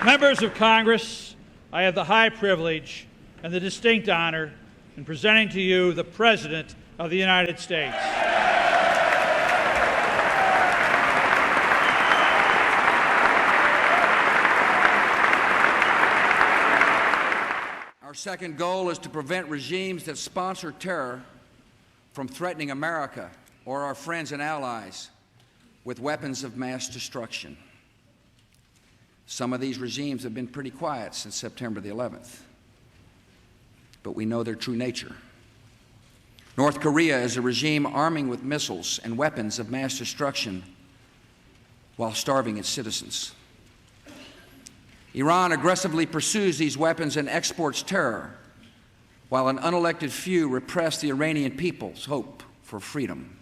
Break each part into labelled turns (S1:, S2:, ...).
S1: Members of Congress, I have the high privilege and the distinct honor in presenting to you the President of the United States.
S2: Our second goal is to prevent regimes that sponsor terror from threatening America or our friends and allies with weapons of mass destruction. Some of these regimes have been pretty quiet since September the 11th, but we know their true nature. North Korea is a regime arming with missiles and weapons of mass destruction while starving its citizens. Iran aggressively pursues these weapons and exports terror, while an unelected few repress the Iranian people's hope for freedom.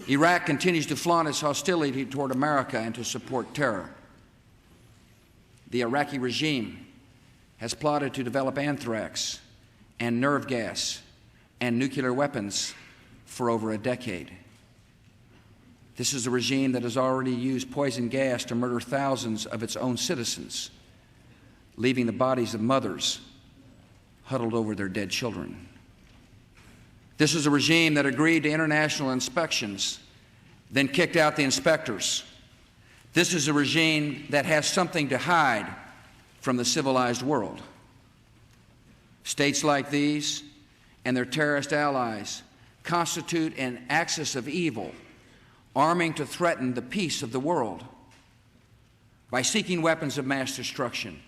S2: Iraq continues to flaunt its hostility toward America and to support terror. The Iraqi regime has plotted to develop anthrax and nerve gas and nuclear weapons for over a decade. This is a regime that has already used poison gas to murder thousands of its own citizens, leaving the bodies of mothers huddled over their dead children. This is a regime that agreed to international inspections, then kicked out the inspectors. This is a regime that has something to hide from the civilized world. States like these and their terrorist allies constitute an axis of evil, arming to threaten the peace of the world. By seeking weapons of mass destruction,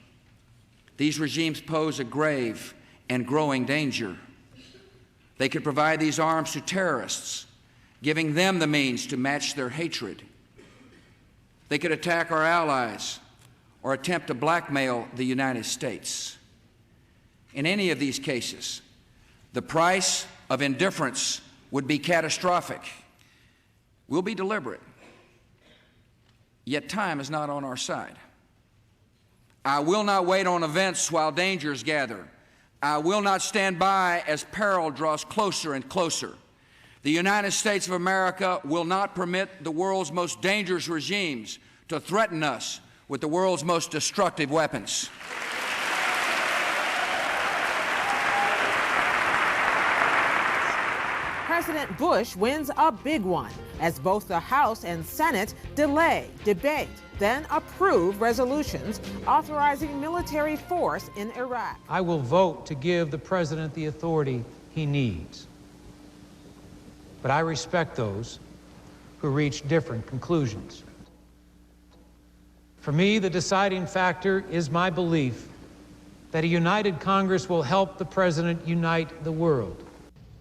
S2: these regimes pose a grave and growing danger. They could provide these arms to terrorists, giving them the means to match their hatred. They could attack our allies or attempt to blackmail the United States. In any of these cases, the price of indifference would be catastrophic. We'll be deliberate, yet time is not on our side. I will not wait on events while dangers gather. I will not stand by as peril draws closer and closer. The United States of America will not permit the world's most dangerous regimes to threaten us with the world's most destructive weapons.
S3: President Bush wins a big one as both the House and Senate delay, debate, then approve resolutions authorizing military force in Iraq.
S4: I will vote to give the President the authority he needs. But I respect those who reach different conclusions. For me, the deciding factor is my belief that a united Congress will help the President unite the world.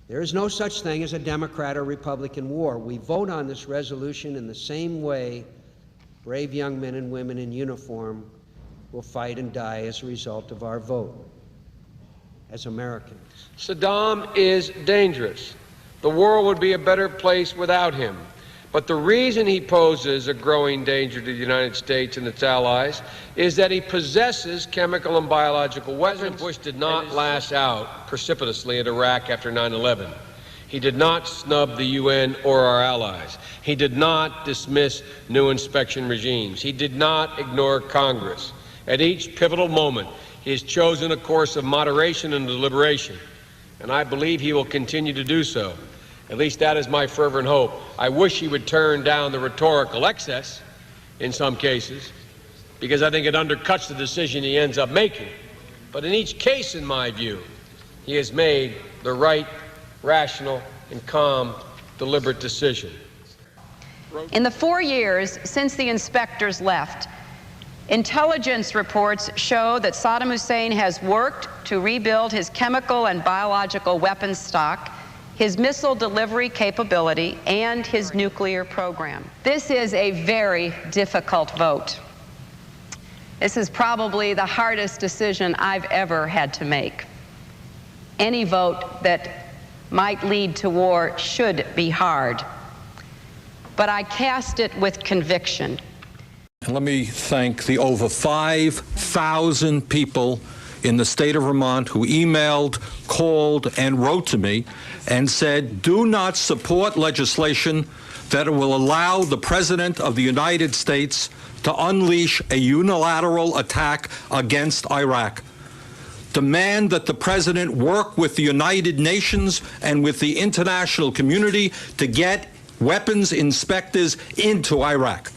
S5: There is no such thing as a Democrat or Republican war. We vote on this resolution in the same way brave young men and women in uniform will fight and die as a result of our vote, as Americans.
S6: Saddam is dangerous. The world would be a better place without him. But the reason he poses a growing danger to the United States and its allies is that he possesses chemical and biological weapons. President Bush did not lash out precipitously at Iraq after 9/11. He did not snub the UN or our allies. He did not dismiss new inspection regimes. He did not ignore Congress. At each pivotal moment, he has chosen a course of moderation and deliberation, and I believe he will continue to do so. At least that is my fervent hope. I wish he would turn down the rhetorical excess in some cases, because I think it undercuts the decision he ends up making. But in each case, in my view, he has made the right, rational, and calm, deliberate decision.
S7: In the 4 years since the inspectors left, intelligence reports show that Saddam Hussein has worked to rebuild his chemical and biological weapons stock, his missile delivery capability, and his nuclear program. This is a very difficult vote. This is probably the hardest decision I've ever had to make. Any vote that might lead to war should be hard, but I cast it with conviction.
S8: And let me thank the over 5,000 people in the state of Vermont who emailed, called, and wrote to me and said, do not support legislation that will allow the President of the United States to unleash a unilateral attack against Iraq. Demand that the President work with the United Nations and with the international community to get weapons inspectors into Iraq.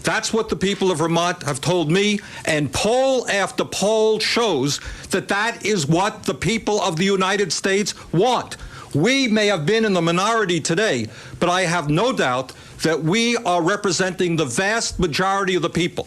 S8: That's what the people of Vermont have told me, and poll after poll shows that that is what the people of the United States want. We may have been in the minority today, but I have no doubt that we are representing the vast majority of the people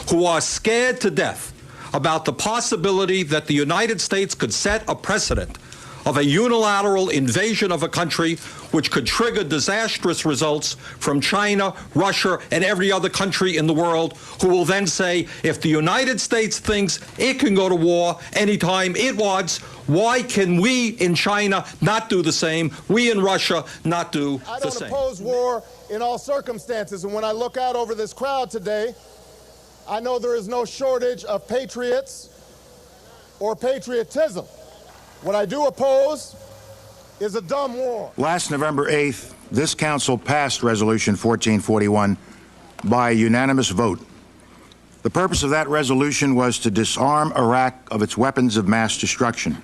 S8: who are scared to death about the possibility that the United States could set a precedent of a unilateral invasion of a country which could trigger disastrous results from China, Russia, and every other country in the world, who will then say, if the United States thinks it can go to war anytime it wants, why can we in China not do the same? We in Russia not do the same?
S9: I don't oppose war in all circumstances, and when I look out over this crowd today, I know there is no shortage of patriots or patriotism. What I do oppose is a dumb war.
S10: Last November 8th, this council passed Resolution 1441 by a unanimous vote. The purpose of that resolution was to disarm Iraq of its weapons of mass destruction.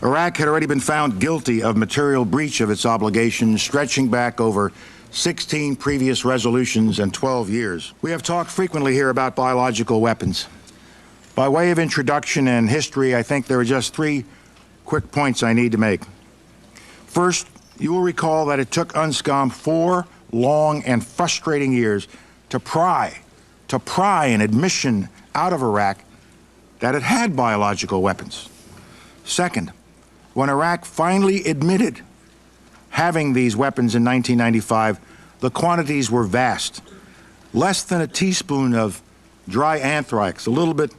S10: Iraq had already been found guilty of material breach of its obligations, stretching back over 16 previous resolutions and 12 years. We have talked frequently here about biological weapons. By way of introduction and history, I think there are just three quick points I need to make. First, you will recall that it took UNSCOM 4 long and frustrating years to pry an admission out of Iraq that it had biological weapons. Second, when Iraq finally admitted having these weapons in 1995, the quantities were vast. Less than a teaspoon of dry anthrax, a little bit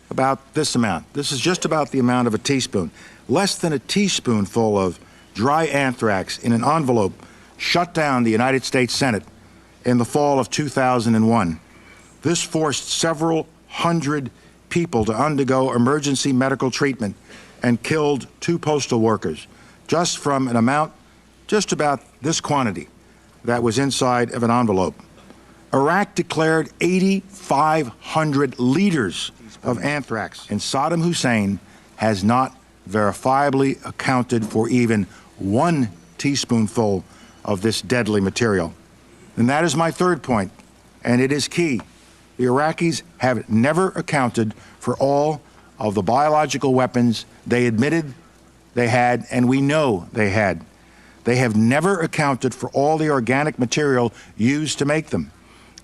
S10: about this amount. This is just about the amount of a teaspoon. Less than a teaspoonful of dry anthrax in an envelope shut down the United States Senate in the fall of 2001. This forced several hundred people to undergo emergency medical treatment and killed 2 postal workers just from an amount just about this quantity that was inside of an envelope. Iraq declared 8,500 liters of anthrax, and Saddam Hussein has not verifiably accounted for even 1 teaspoonful of this deadly material. And that is my third point, and it is key. The Iraqis have never accounted for all of the biological weapons they admitted they had, and we know they had. They have never accounted for all the organic material used to make them,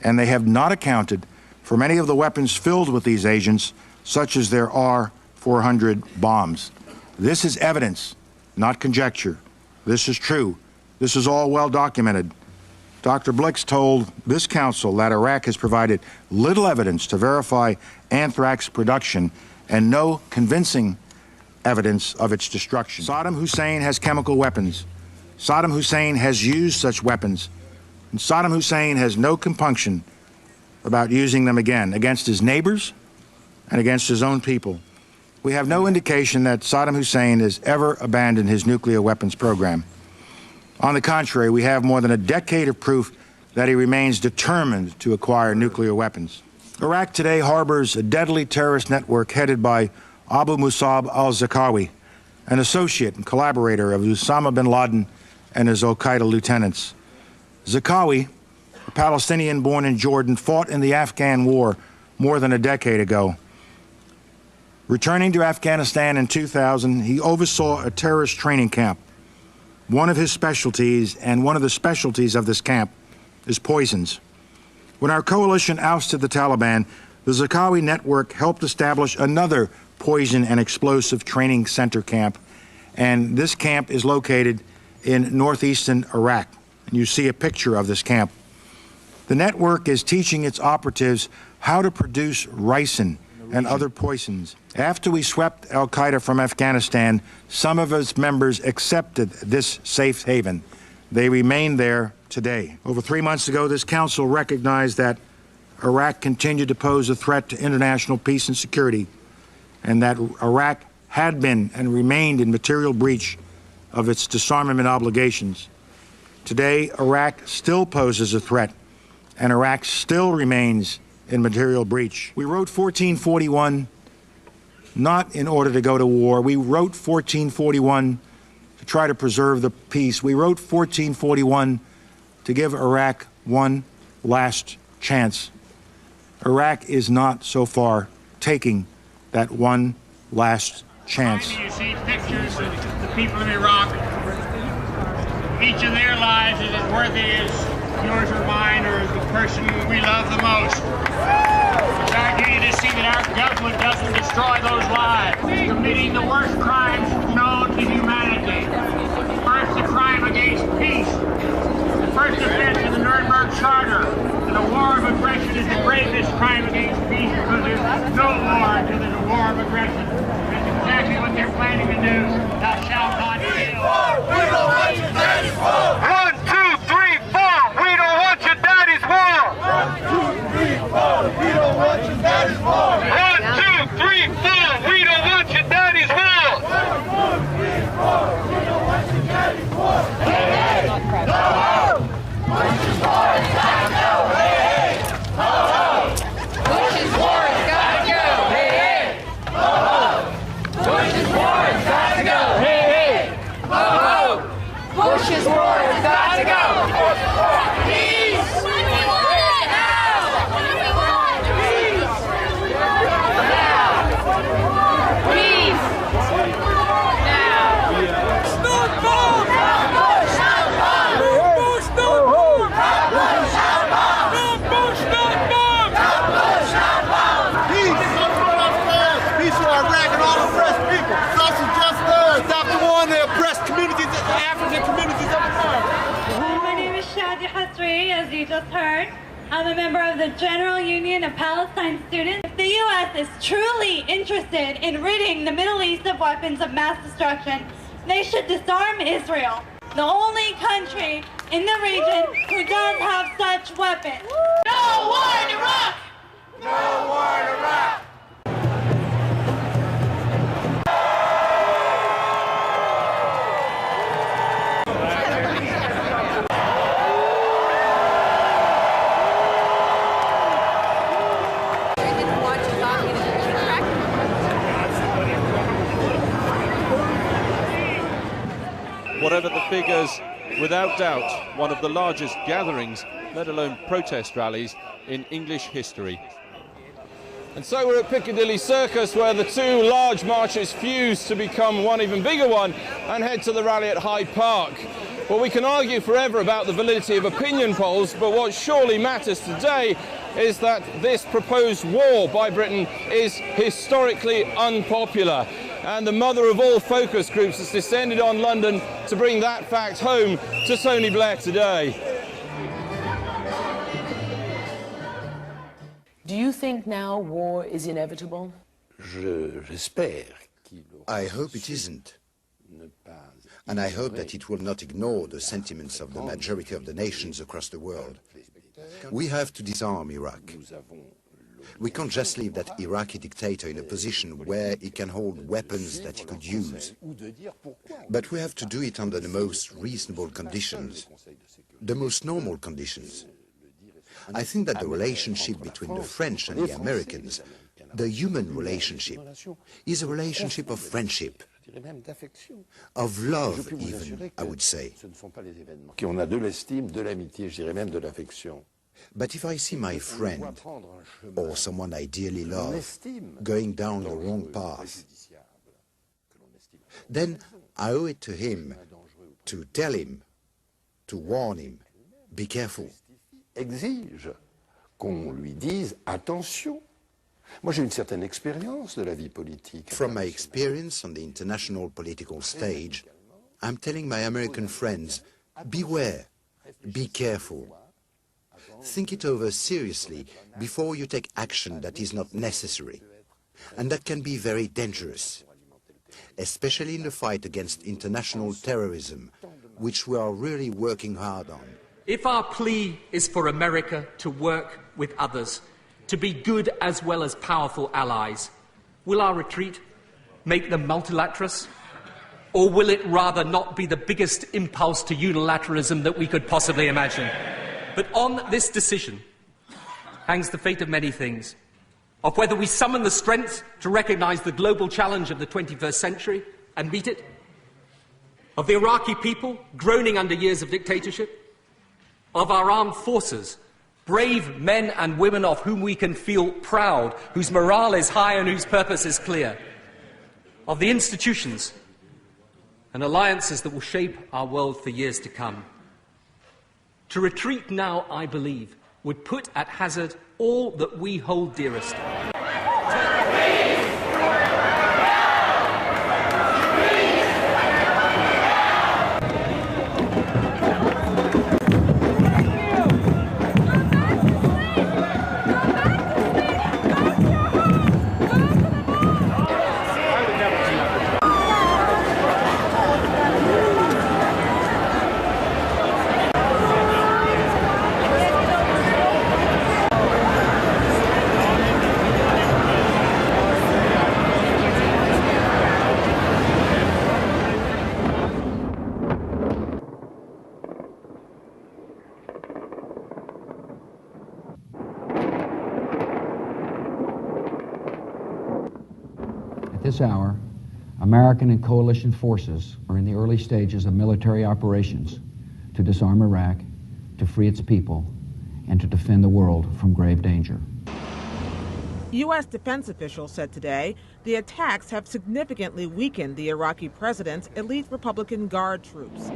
S10: and they have not accounted for many of the weapons filled with these agents, such as their R-400 bombs. This is evidence, not conjecture. This is true. This is all well documented. Dr. Blix told this council that Iraq has provided little evidence to verify anthrax production and no convincing evidence of its destruction. Saddam Hussein has chemical weapons. Saddam Hussein has used such weapons. And Saddam Hussein has no compunction about using them again against his neighbors and against his own people. We have no indication that Saddam Hussein has ever abandoned his nuclear weapons program. On the contrary, we have more than a decade of proof that he remains determined to acquire nuclear weapons. Iraq today harbors a deadly terrorist network headed by Abu Musab al-Zarqawi, an associate and collaborator of Osama bin Laden and his al-Qaeda lieutenants. Zarqawi, a Palestinian born in Jordan, fought in the Afghan war more than a decade ago. Returning to Afghanistan in 2000, he oversaw a terrorist training camp. One of his specialties, and one of the specialties of this camp, is poisons. When our coalition ousted the Taliban, the Zarqawi network helped establish another poison and explosive training center camp, and this camp is located in northeastern Iraq. And you see a picture of this camp. The network is teaching its operatives how to produce ricin and other poisons. After we swept al-Qaeda from Afghanistan, some of its members accepted this safe haven. They remain there today. Over 3 months ago, this council recognized that Iraq continued to pose a threat to international peace and security, and that Iraq had been and remained in material breach of its disarmament obligations. Today, Iraq still poses a threat, and Iraq still remains in material breach. We wrote 1441 not in order to go to war. We wrote 1441 to try to preserve the peace. We wrote 1441 to give Iraq one last chance. Iraq is not so far taking that one last chance.
S11: You see pictures of the people of Iraq. Each of their lives is as worthy as yours or mine or the person we love the most. It's our duty to see that our government doesn't destroy those lives, committing the worst crimes known to humanity. First, the crime against peace. The first offense in the Nuremberg Charter. And a war of aggression is the greatest crime against peace because there's no war until there's a war of aggression. That's exactly what they're planning to do. Thou shalt not kill.
S12: We don't want your daddy's war. 1, 2, 3, 4. We don't want your daddy's war. 1, 2, 3, 4. We don't want your daddy's war. 1, 2, 3, 4. We don't want your daddy's war. 1, 2, 3, 4. We don't want your daddy's war. Hey, hey, no ho. Bush's war has gotta go. Hey, hey, no ho. Bush's war has gotta go. Hey, hey, no ho. Bush's war has gotta go. Hey, hey, no ho. Bush's war has gotta go. Peace. We want it now. We want peace. Now. Peace. Now. Stop bomb. Bush, stop bomb. Bush, stop bomb. Bush, stop bomb. Bush, stop bomb. Bush, stop bomb. Peace. Peace for Iraq and all oppressed people. It's also just us. Stop the war in the oppressed communities, the African communities of the world.
S13: My name is Shadi Hasri, as you just heard. I'm a member of the General Union of Palestine Students. If the U.S. is truly interested in ridding the Middle East of weapons of mass destruction, they should disarm Israel, the only country in the region who does have such weapons. No war in Iraq!
S12: No war in Iraq.
S14: Whatever the figures, without doubt, one of the largest gatherings, let alone protest rallies, in English history. And so we're at Piccadilly Circus, where the two large marches fuse to become one even bigger one and head to the rally at Hyde Park. Well, we can argue forever about the validity of opinion polls, but what surely matters today is that this proposed war by Britain is historically unpopular. And the mother of all focus groups has descended on London to bring that fact home to Tony Blair today.
S15: Do you think now war is inevitable?
S16: I hope it isn't. And I hope that it will not ignore the sentiments of the majority of the nations across the world. We have to disarm Iraq. We can't just leave that Iraqi dictator in a position where he can hold weapons that he could use. But we have to do it under the most reasonable conditions, the most normal conditions. I think that the relationship between the French and the Americans, the human relationship, is a relationship of friendship, of love even, I would say. But if I see my friend, or someone I dearly love, going down the wrong path, then I owe it to him to tell him, to warn him, be careful.
S17: Exige qu'on lui dise attention. Moi, j'ai une certaine expérience de la vie politique.
S16: From my experience on the international political stage, I'm telling my American friends, beware, be careful. Think it over seriously before you take action that is not necessary, and that can be very dangerous, especially in the fight against international terrorism, which we are really working hard on.
S18: If our plea is for America to work with others, to be good as well as powerful allies, Will our retreat make them multilateralists? Or will it rather not be the biggest impulse to unilateralism that we could possibly imagine? But on this decision hangs the fate of many things, of whether we summon the strength to recognise the global challenge of the 21st century and meet it, of the Iraqi people groaning under years of dictatorship, of our armed forces, brave men and women of whom we can feel proud, whose morale is high and whose purpose is clear, of the institutions and alliances that will shape our world for years to come. To retreat now, I believe, would put at hazard all that we hold dearest.
S19: At this hour, American and coalition forces are in the early stages of military operations to disarm Iraq, to free its people, and to defend the world from grave danger.
S3: U.S. defense officials said today the attacks have significantly weakened the Iraqi president's elite Republican Guard troops.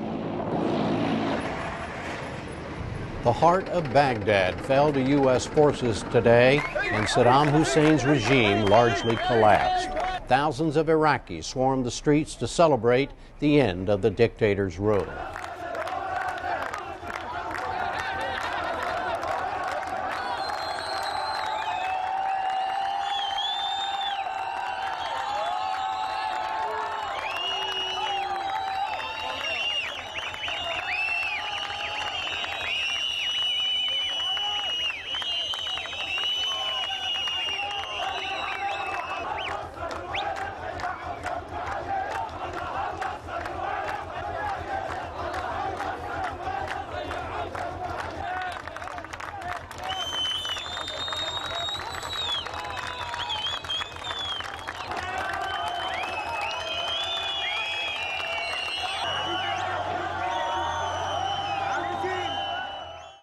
S20: The heart of Baghdad fell to U.S. forces today, and Saddam Hussein's regime largely collapsed. Thousands of Iraqis swarmed the streets to celebrate the end of the dictator's rule.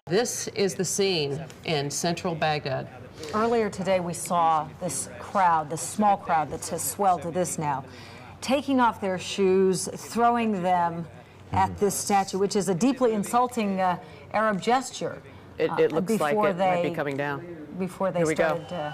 S15: This is the scene in central Baghdad.
S21: Earlier today, we saw this crowd, this small crowd that has swelled to this now, taking off their shoes, throwing them at this statue, which is a deeply insulting Arab gesture.
S15: It looks like it might be coming down.
S21: Before they
S15: Here we
S21: started.
S15: go.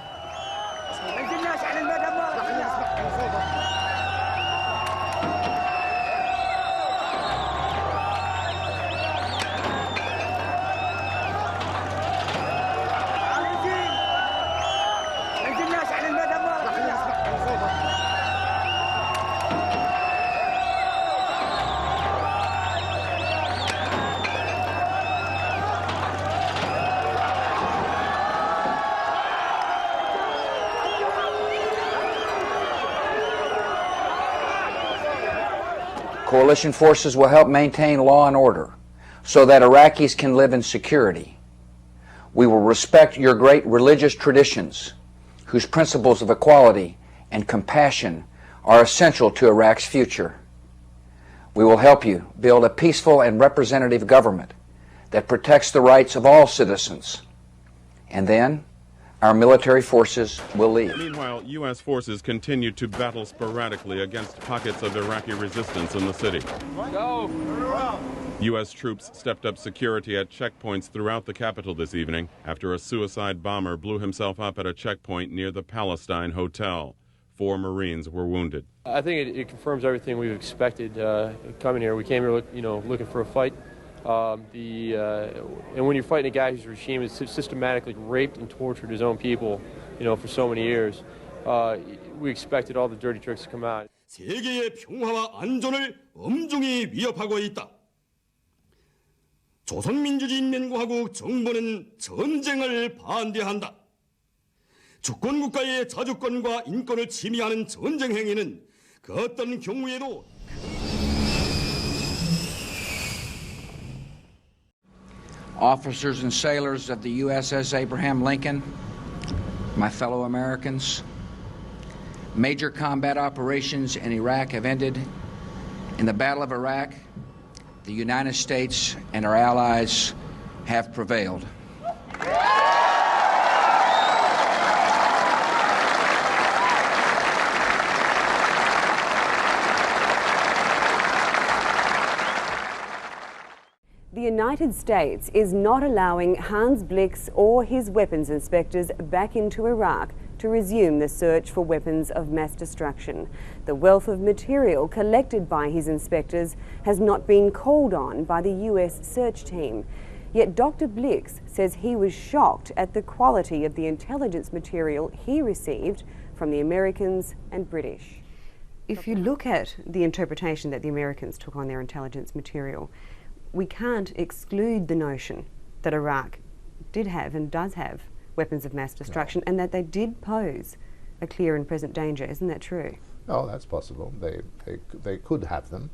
S2: Coalition forces will help maintain law and order so that Iraqis can live in security. We will respect your great religious traditions, whose principles of equality and compassion are essential to Iraq's future. We will help you build a peaceful and representative government that protects the rights of all citizens. And then, our military forces will leave.
S22: Meanwhile, U.S. forces continue to battle sporadically against pockets of Iraqi resistance in the city.
S6: Go!
S22: U.S. troops stepped up security at checkpoints throughout the capital this evening after a suicide bomber blew himself up at a checkpoint near the Palestine Hotel. 4 Marines were wounded.
S23: I think it confirms everything we've expected coming here. We came here, looking for a fight. And when you're fighting a guy whose regime has systematically raped and tortured his own people, for so many years, we expected all the dirty tricks to come out.
S24: 세계의 평화와 안전을 엄중히 위협하고 있다. 조선민주주의 인민공화국 정부는 전쟁을 반대한다. 주권국가의 자주권과 인권을 침해하는 전쟁 행위는 그 어떤 경우에도
S2: Officers and sailors of the USS Abraham Lincoln, my fellow Americans, major combat operations in Iraq have ended. In the Battle of Iraq, the United States and our allies have prevailed.
S1: The United States is not allowing Hans Blix or his weapons inspectors back into Iraq to resume the search for weapons of mass destruction. The wealth of material collected by his inspectors has not been called on by the US search team. Yet Dr. Blix says he was shocked at the quality of the intelligence material he received from the Americans and British. If you look at the interpretation that the Americans took on their intelligence material, we can't exclude the notion that Iraq did have and does have weapons of mass destruction, and that they did pose a clear and present danger. Isn't that true?
S4: Oh, that's possible. They could have them,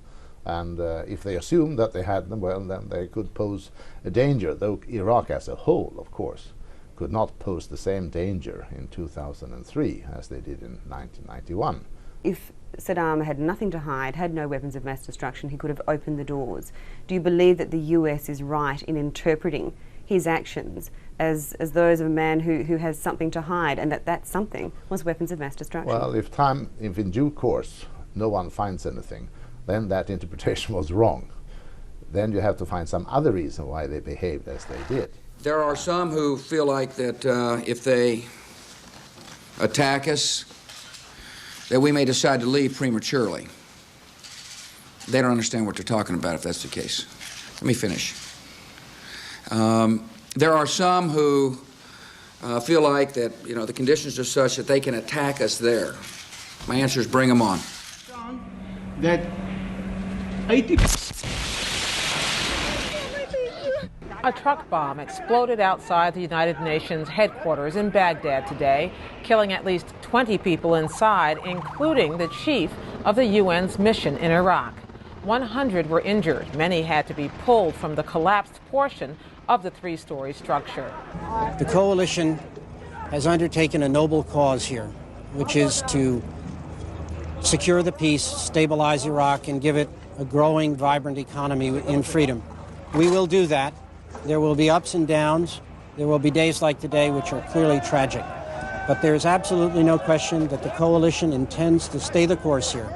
S4: and if they assume that they had them, well, then they could pose a danger, though Iraq as a whole, of course, could not pose the same danger in 2003 as they did in 1991.
S1: If Saddam had nothing to hide, had no weapons of mass destruction, he could have opened the doors. Do you believe that the US is right in interpreting his actions as those of a man who has something to hide, and that something was weapons of mass destruction?
S4: Well, if in due course no one finds anything, then that interpretation was wrong. Then you have to find some other reason why they behaved as they did.
S2: There are some who feel like that if they attack us, that we may decide to leave prematurely. They don't understand what they're talking about if that's the case. Let me finish. There are some who feel like that, you know, the conditions are such that they can attack us there. My answer is bring them on.
S24: that 80.
S3: A truck bomb exploded outside the United Nations headquarters in Baghdad today, killing at least 20 people inside, including the chief of the UN's mission in Iraq. 100 were injured. Many had to be pulled from the collapsed portion of the three-story structure.
S5: The coalition has undertaken a noble cause here, which is to secure the peace, stabilize Iraq, and give it a growing, vibrant economy in freedom. We will do that. There will be ups and downs. There will be days like today which are clearly tragic. But there is absolutely no question that the coalition intends to stay the course here.